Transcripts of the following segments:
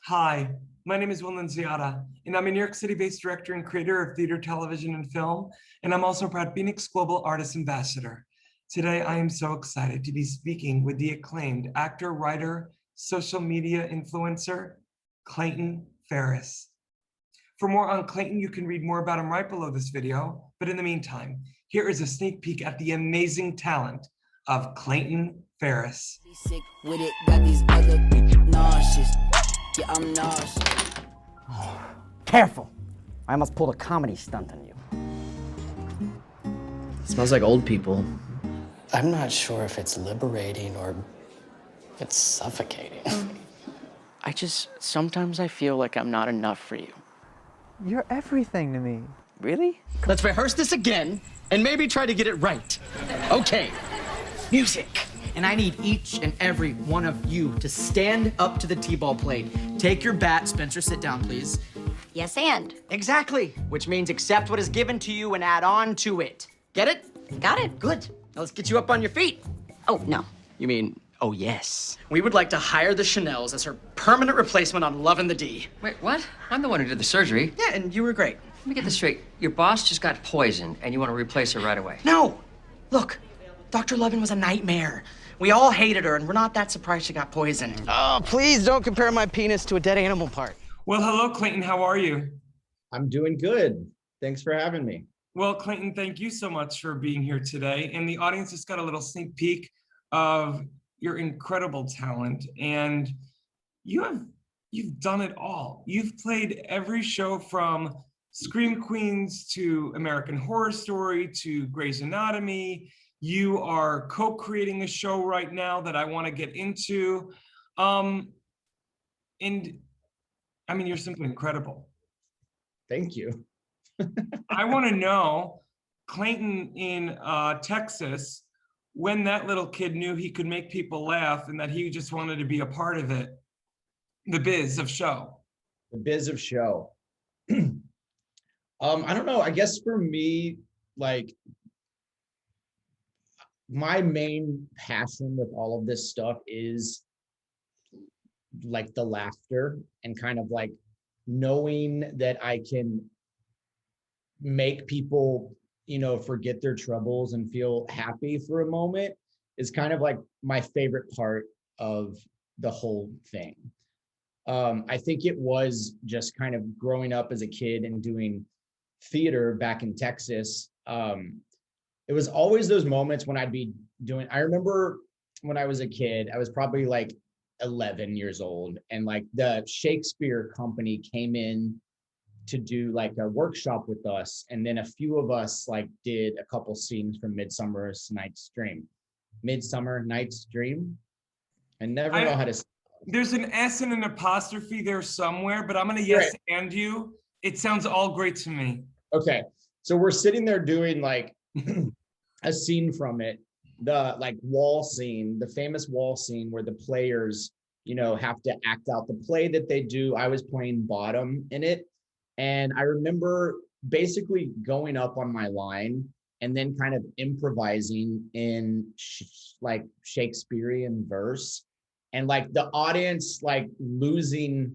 Hi, my name is Nunziata, and I'm a New York City-based director and creator of theater, television, and film, and I'm also a proud FENIX Global Artist Ambassador. Today, I am so excited to be speaking with the acclaimed actor, writer, social media influencer, Clayton Farris. For more on Clayton, you can read more about him right below this video, but in the meantime, here is a sneak peek at the amazing talent of Clayton Farris. Sick with it, got these other nauseous. Yeah, I'm nauseous. Oh, careful. I almost pulled a comedy stunt on you. It smells like old people. I'm not sure if it's liberating or it's suffocating. Sometimes I feel like I'm not enough for you. You're everything to me. Really? Let's rehearse this again and maybe try to get it right. Okay, music. And I need each and every one of you to stand up to the T-ball plate. Take your bat. Spencer, sit down, please. Yes, and? Exactly, which means accept what is given to you and add on to it. Get it? Got it. Good. Now let's get you up on your feet. Oh, no. You mean, oh yes. We would like to hire the Chanels as her permanent replacement on Love and the D. Wait, what? I'm the one who did the surgery. Yeah, and you were great. Let me get this straight. Your boss just got poisoned, and you want to replace her right away. No! Look, Dr. Levin was a nightmare. We all hated her, and we're not that surprised she got poisoned. Oh, please don't compare my penis to a dead animal part. Well, hello, Clayton. How are you? I'm doing good. Thanks for having me. Well, Clayton, thank you so much for being here today. And the audience just got a little sneak peek of your incredible talent. And you've done it all. You've played every show from Scream Queens to American Horror Story to Grey's Anatomy. You are co-creating a show right now that I want to get into. And I mean, you're simply incredible. Thank you. I want to know, Clayton in Texas, when that little kid knew he could make people laugh and that he just wanted to be a part of it, the biz of show. The biz of show. I don't know. I guess for me, like, my main passion with all of this stuff is like the laughter and kind of like knowing that I can make people, you know, forget their troubles and feel happy for a moment is kind of like my favorite part of the whole thing. I think it was just kind of growing up as a kid and doing theater back in Texas. It was always those moments when I'd be doing, I remember when I was a kid, I was probably like 11 years old, and like the Shakespeare company came in to do like a workshop with us. And then a few of us like did a couple scenes from Midsummer Night's Dream. Midsummer Night's Dream. I never know how to say it. There's an S and an apostrophe there somewhere, but I'm gonna yes and you. It sounds all great to me. Okay, so we're sitting there doing like a scene from it, the like wall scene, the famous wall scene where the players, you know, have to act out the play that they do. I was playing Bottom in it. And I remember basically going up on my line and then kind of improvising in like Shakespearean verse, and like the audience like losing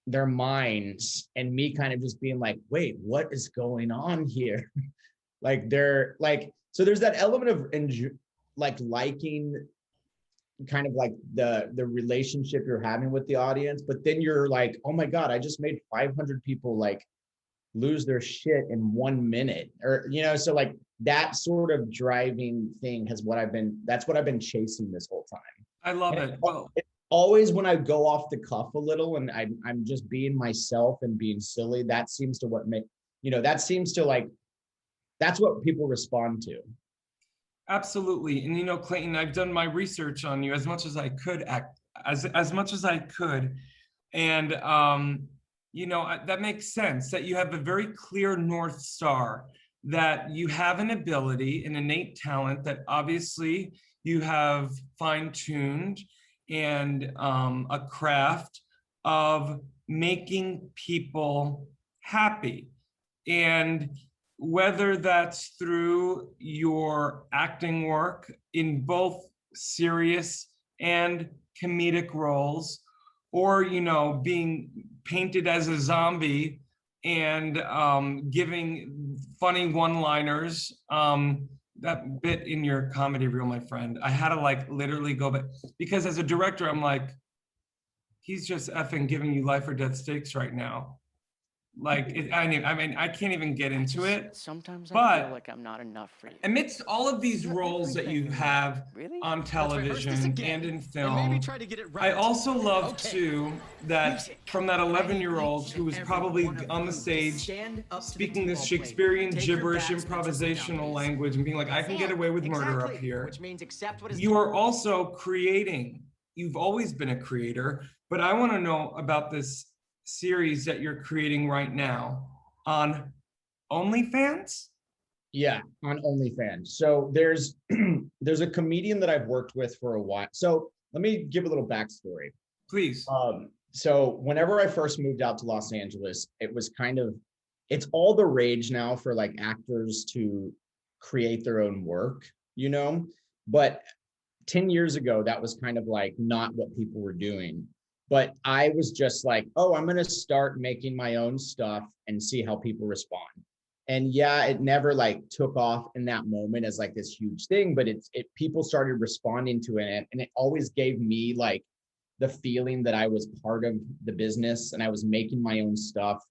their minds and me kind of just being like, wait, what is going on here? Like they're like, so there's that element of like liking kind of like the relationship you're having with the audience, but then you're like, oh my God, I just made 500 people like lose their shit in 1 minute, or, you know, so like that sort of driving thing that's what I've been chasing this whole time. I love it. Well, it's always when I go off the cuff a little and I'm just being myself and being silly, that seems to that's what people respond to. Absolutely. And you know, Clayton, I've done my research on you as much as I could, as much as I could. And, you know, that makes sense that you have a very clear North Star, that you have an ability, an innate talent that obviously you have fine-tuned, and a craft of making people happy. And whether that's through your acting work in both serious and comedic roles, or, you know, being painted as a zombie and giving funny one-liners. That bit in your comedy reel, my friend, I had to like literally go back, because as a director, I'm like, he's just effing giving you life or death stakes right now. Like, I mean, I can't even get into it. Sometimes I but feel like I'm not enough for you. amidst all of these You're roles that you everything to me. have Really? on Let's rehearse this television again, and in and maybe film, try to get it I right. also love Okay. too that Music. from that I need 11-year-old each who and was every probably one of on you the to stage stand up to the speaking this t-ball plate. Shakespearean Take your gibberish bats, pencils, and improvisational numbers. language and being like, I can get away with murder up Exactly, here. which means accept what is You are also creating. You've always been a creator, but I want to know about this series that you're creating right now on OnlyFans? Yeah, on OnlyFans. So there's there's a comedian that I've worked with for a while. So let me give a little backstory. Please. So whenever I first moved out to Los Angeles, it was kind of, it's all the rage now for like actors to create their own work, you know? But 10 years ago, that was kind of like not what people were doing. But I was just like, oh, I'm going to start making my own stuff and see how people respond. And yeah, it never like took off in that moment as like this huge thing, but it people started responding to it, and it always gave me like the feeling that I was part of the business and I was making my own stuff.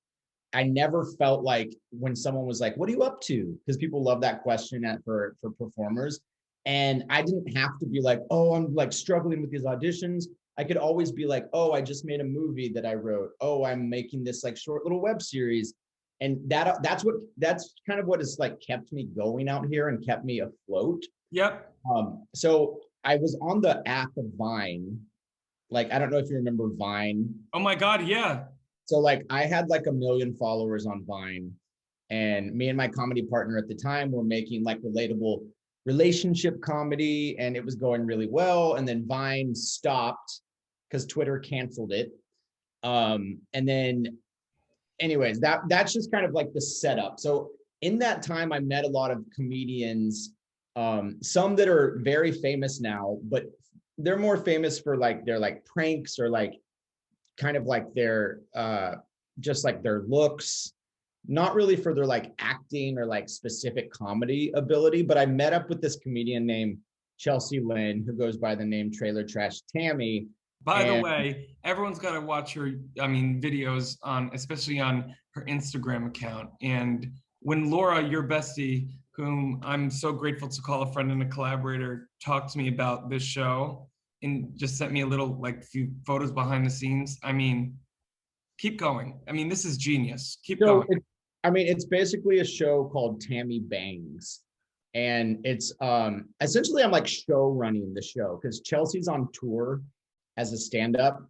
I never felt like when someone was like, what are you up to? Because people love that question for performers. And I didn't have to be like, oh, I'm like struggling with these auditions. I could always be like, oh, I just made a movie that I wrote. Oh, I'm making this like short little web series. And that's kind of what has like kept me going out here and kept me afloat. Yep. So I was on the app of Vine. Like, I don't know if you remember Vine. Oh my God, yeah. So like I had like 1 million followers on Vine, and me and my comedy partner at the time were making like relatable relationship comedy, and it was going really well. And then Vine stopped because Twitter canceled it. And then anyways, that's just kind of like the setup. So in that time, I met a lot of comedians, some that are very famous now, but they're more famous for like their like pranks or like kind of like their just like their looks, not really for their like acting or like specific comedy ability. But I met up with this comedian named Chelsea Lynn, who goes by the name Trailer Trash Tammy. By the way, everyone's got to watch her, videos on, especially on her Instagram account. And when Laura, your bestie, whom I'm so grateful to call a friend and a collaborator, talked to me about this show and just sent me a little, like, few photos behind the scenes. I mean, keep going. I mean, this is genius. Keep going. It's basically a show called Tammy Bangs. And it's essentially I'm like show running the show because Chelsea's on tour as a stand-up.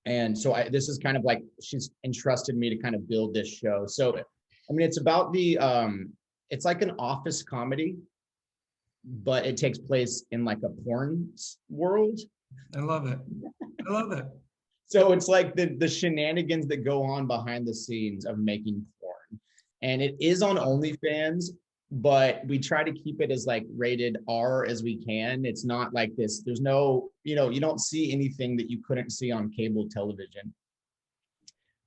And so this is kind of like, she's entrusted me to kind of build this show. So, I mean, it's about it's like an office comedy, but it takes place in like a porn world. I love it. I love it. So it's like the shenanigans that go on behind the scenes of making porn. And it is on OnlyFans, but we try to keep it as like rated R as we can. It's not like this. There's no, you don't see anything that you couldn't see on cable television.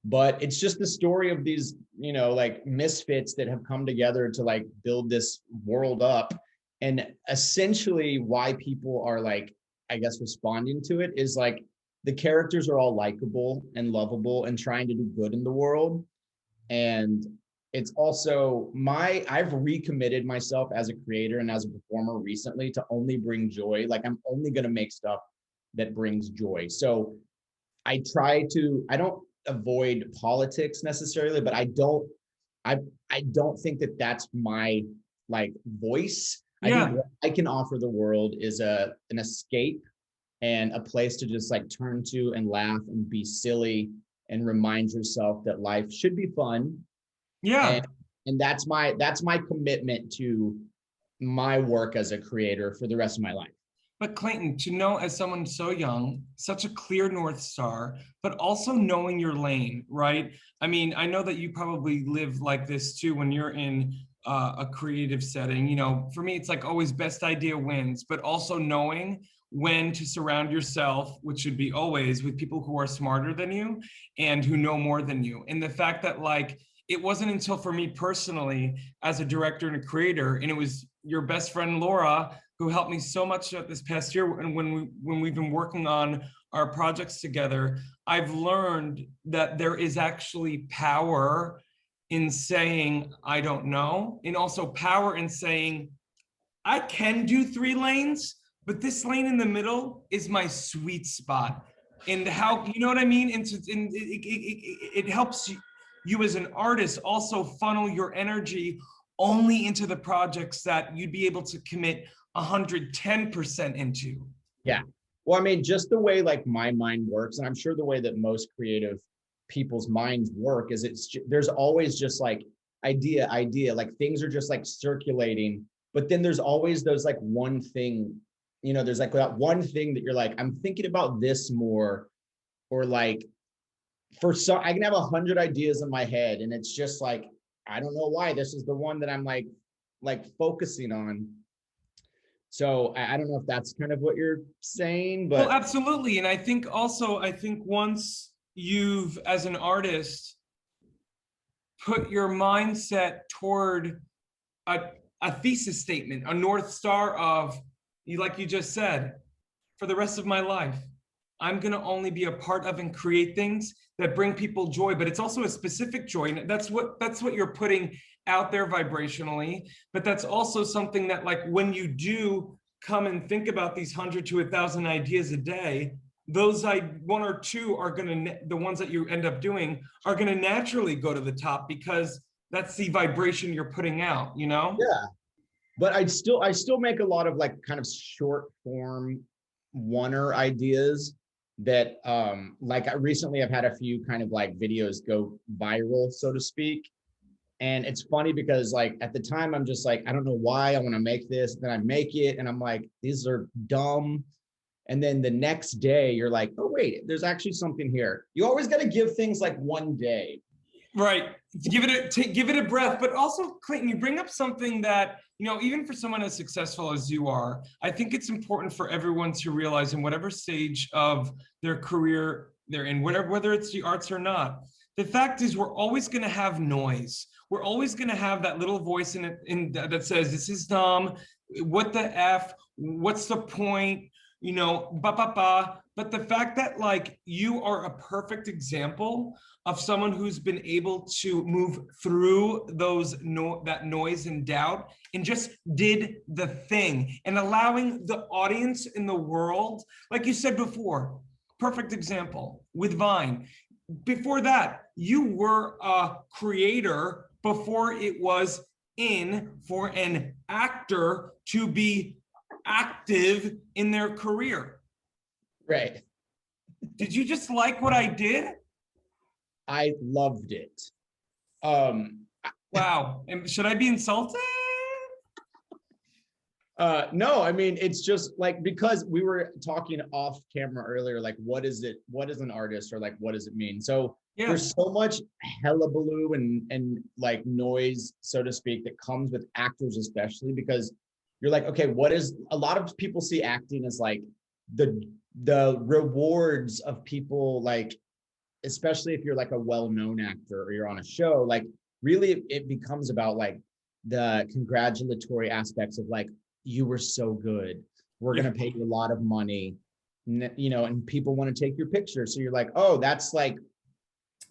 But it's just the story of these, like misfits that have come together to like build this world up. And essentially why people are like, I guess, responding to it is like the characters are all likable and lovable and trying to do good in the world. And it's also I've recommitted myself as a creator and as a performer recently to only bring joy. Like I'm only going to make stuff that brings joy. So I don't avoid politics necessarily, but I don't think that that's my like voice. Yeah. I think what I can offer the world is an escape and a place to just like turn to and laugh and be silly and remind yourself that life should be fun. Yeah. And that's my commitment to my work as a creator for the rest of my life. But Clayton, to know as someone so young, such a clear North Star, but also knowing your lane, right? I mean, I know that you probably live like this too when you're in a creative setting. For me, it's like always best idea wins, but also knowing when to surround yourself, which should be always, with people who are smarter than you and who know more than you. And the fact that like, it wasn't until for me personally as a director and a creator, and it was your best friend Laura who helped me so much this past year, and when we've been working on our projects together, I've learned that there is actually power in saying I don't know, and also power in saying I can do 3 lanes, but this lane in the middle is my sweet spot. And how, you know what I mean? And it helps you as an artist also funnel your energy only into the projects that you'd be able to commit 110% into. Yeah. Well, I mean, just the way like my mind works, and I'm sure the way that most creative people's minds work is there's always just like idea, like things are just like circulating, but then there's always those like one thing, you know, there's like that one thing that you're like, I'm thinking about this more, or like for some, I can have 100 ideas in my head and it's just like, I don't know why this is the one that I'm like focusing on. So I don't know if that's kind of what you're saying, but. Well, absolutely. And I think once you've, as an artist, put your mindset toward a thesis statement, a North Star of, like you just said, for the rest of my life, I'm gonna only be a part of and create things that bring people joy, but it's also a specific joy. And that's what you're putting out there vibrationally. But that's also something that, like, when you do come and think about these 100 to 1,000 ideas a day, those 1 or 2 are gonna, the ones that you end up doing are gonna naturally go to the top because that's the vibration you're putting out, you know? Yeah. But I still make a lot of like kind of short form oneer ideas that like I recently have had a few kind of like videos go viral, so to speak. And it's funny because like at the time I'm just like, I don't know why I want to make this. Then I make it and I'm like, these are dumb. And then the next day you're like, oh wait, there's actually something here. You always got to give things like one day. Right. Give it a breath. But also, Clayton, you bring up something that, you know, even for someone as successful as you are, I think it's important for everyone to realize in whatever stage of their career they're in, whether it's the arts or not, the fact is we're always going to have noise. We're always going to have that little voice that says, this is dumb. What the F? What's the point? You know, But the fact that like you are a perfect example of someone who's been able to move through that noise and doubt and just did the thing, and allowing the audience in the world, like you said before, perfect example with Vine. Before that, you were a creator before it was in for an actor to be active in their career. Right. Did you just like what I did? I loved it. Wow. And should I be insulted? No, I mean, it's just like, because we were talking off camera earlier, like, what is an artist, or like, what does it mean? So Yeah. there's so much hullabaloo and like noise, so to speak, that comes with actors, especially because you're like, okay, a lot of people see acting as like the rewards of people, like, especially if you're like a well-known actor or you're on a show, like really it becomes about like the congratulatory aspects of like, you were so good, we're going to pay you a lot of money, you know, and people want to take your picture. So you're like, oh, that's like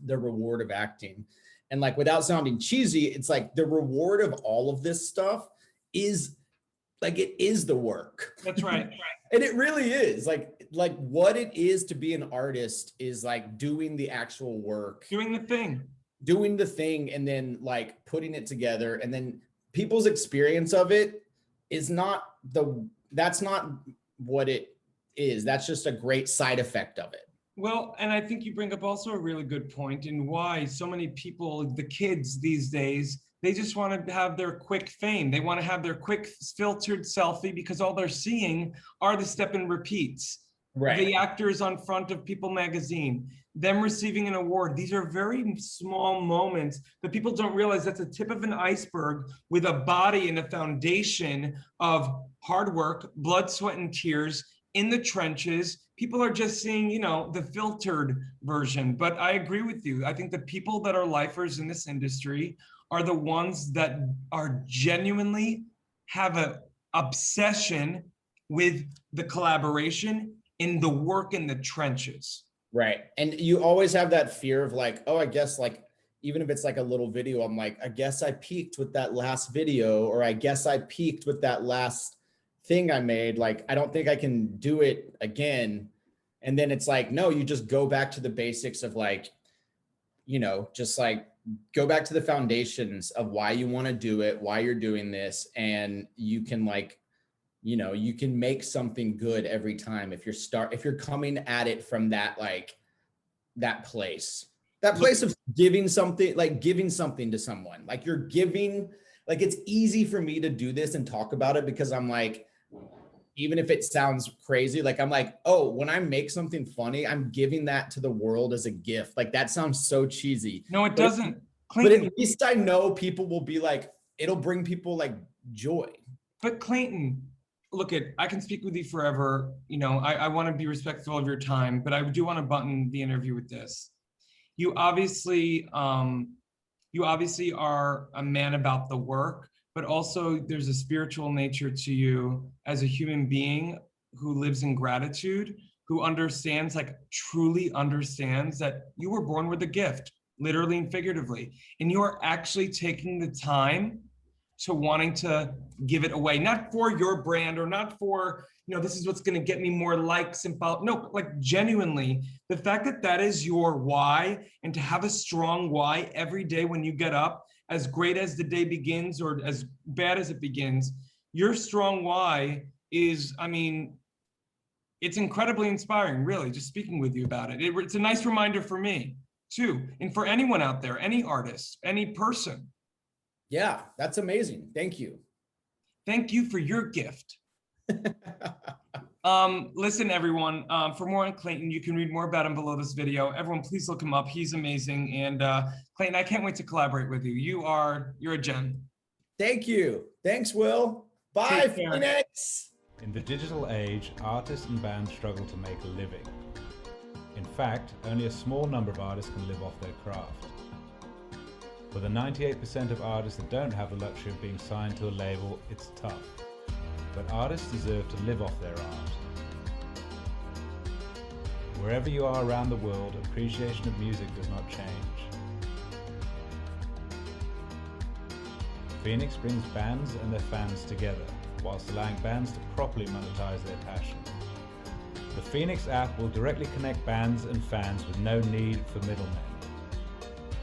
the reward of acting. And like, without sounding cheesy, it's like the reward of all of this stuff is like, it is the work. That's right. And it really is like what it is to be an artist is like doing the actual work, doing the thing, and then like putting it together. And then people's experience of it is that's not what it is. That's just a great side effect of it. Well, and I think you bring up also a really good point in why so many people, the kids these days, they just want to have their quick fame. They want to have their quick filtered selfie because all they're seeing are the step and repeats. Right. The actors on front of People magazine, them receiving an award. These are very small moments that people don't realize that's a tip of an iceberg with a body and a foundation of hard work, blood, sweat, and tears, in the trenches. People are just seeing, you know, the filtered version. But I agree with you. I think the people that are lifers in this industry are the ones that are genuinely have a obsession with the collaboration in the work in the trenches. Right. And you always have that fear of like, oh, I guess like, even if it's like a little video, I'm like, I guess I peaked with that last video, or I guess I peaked with that last thing I made. Like, I don't think I can do it again. And then it's like, no, you just go back to the basics of like, you know, just like go back to the foundations of why you want to do it, why you're doing this. And you can like, you know, you can make something good every time if you're coming at it from that, like that place of giving something to someone. Like you're giving, like it's easy for me to do this and talk about it because I'm like, even if it sounds crazy, like I'm like, oh, when I make something funny, I'm giving that to the world as a gift. Like that sounds so cheesy. No, it doesn't. But at least I know people will be like, it'll bring people like joy. But Clayton, look, I can speak with you forever. You know, I want to be respectful of your time, but I do want to button the interview with this. You obviously are a man about the work, but also there's a spiritual nature to you as a human being who lives in gratitude, who understands, like truly understands that you were born with a gift, literally and figuratively, and you are actually taking the time to wanting to give it away, not for your brand or not for, you know, this is what's going to get me more likes and follow. No, like genuinely, the fact that that is your why, and to have a strong why every day when you get up, as great as the day begins or as bad as it begins, your strong why is, I mean, it's incredibly inspiring, really, just speaking with you about it. It's a nice reminder for me too, and for anyone out there, any artist, any person. Yeah, that's amazing. Thank you. Thank you for your gift. Listen, everyone, for more on Clayton, you can read more about him below this video. Everyone, please look him up. He's amazing. And Clayton, I can't wait to collaborate with you. You're a gem. Thank you. Thanks, Will. Bye, Phoenix. In the digital age, artists and bands struggle to make a living. In fact, only a small number of artists can live off their craft. For the 98% of artists that don't have the luxury of being signed to a label, it's tough. But artists deserve to live off their art. Wherever you are around the world, appreciation of music does not change. FENIX brings bands and their fans together, whilst allowing bands to properly monetize their passion. The FENIX app will directly connect bands and fans with no need for middlemen.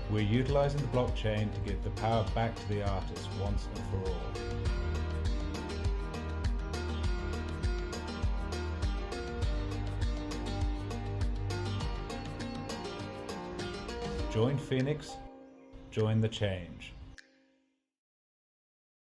We're utilizing the blockchain to give the power back to the artist once and for all. Join FENIX, join the change.